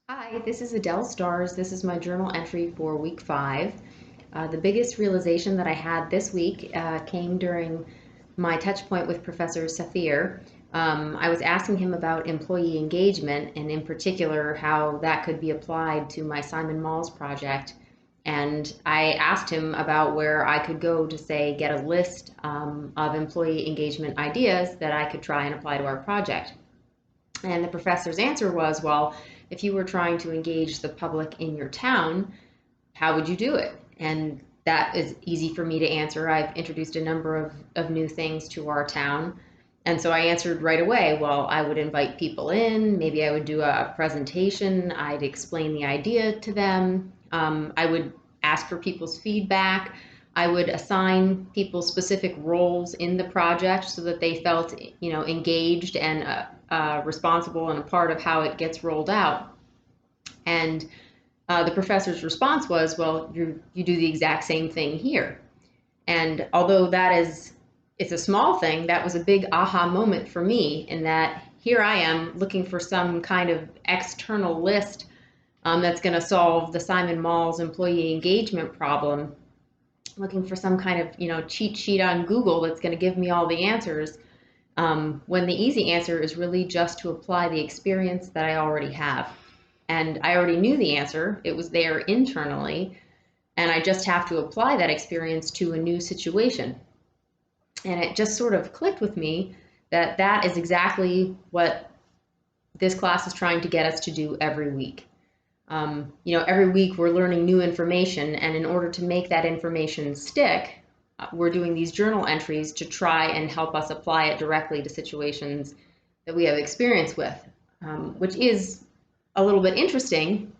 Hi, this is Adele Stars. This is my journal entry for week 5. The biggest realization that I had this week came during my touch point with Professor Safir. I was asking him about employee engagement and, in particular, how that could be applied to my Simon Malls project. And I asked him about where I could go to, say, get a list of employee engagement ideas that I could try and apply to our project. And the professor's answer was, well, if you were trying to engage the public in your town, how would you do it? And that is easy for me to answer. I've introduced a number of new things to our town. And so I answered right away, well, I would invite people in. Maybe I would do a presentation. I'd explain the idea to them. I would ask for people's feedback. I would assign people specific roles in the project so that they felt, engaged and responsible and a part of how it gets rolled out. And the professor's response was, well, you do the exact same thing here. And although it's a small thing, that was a big aha moment for me in that here I am looking for some kind of external list that's going to solve the Simon Malls employee engagement problem, looking for some kind of cheat sheet on Google that's going to give me all the answers, when the easy answer is really just to apply the experience that I already have. And I already knew the answer, it was there internally, and I just have to apply that experience to a new situation. And it just sort of clicked with me that that is exactly what this class is trying to get us to do every week. Every week we're learning new information, and in order to make that information stick, we're doing these journal entries to try and help us apply it directly to situations that we have experience with, which is a little bit interesting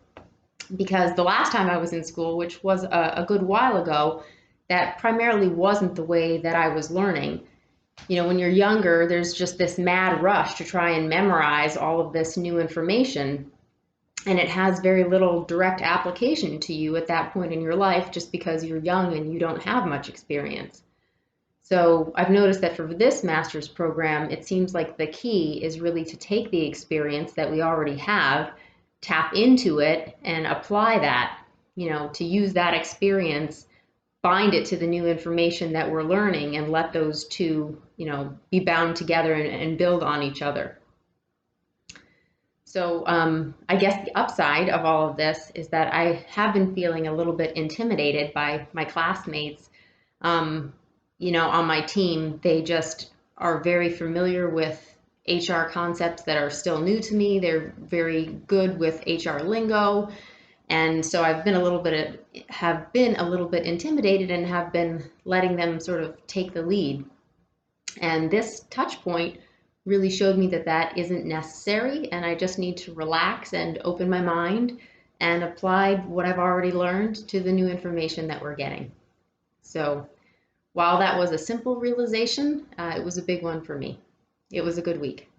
because the last time I was in school, which was a good while ago, that primarily wasn't the way that I was learning. When you're younger, there's just this mad rush to try and memorize all of this new information, and it has very little direct application to you at that point in your life just because you're young and you don't have much experience. So I've noticed that for this master's program, it seems like the key is really to take the experience that we already have, tap into it, and apply that, to use that experience, bind it to the new information that we're learning, and let those two, be bound together and build on each other. So I guess the upside of all of this is that I have been feeling a little bit intimidated by my classmates. On my team, they just are very familiar with HR concepts that are still new to me. They're very good with HR lingo. And so I've been have been a little bit intimidated and have been letting them sort of take the lead. And this touch point really showed me that that isn't necessary, and I just need to relax and open my mind and apply what I've already learned to the new information that we're getting. So while that was a simple realization, it was a big one for me. It was a good week.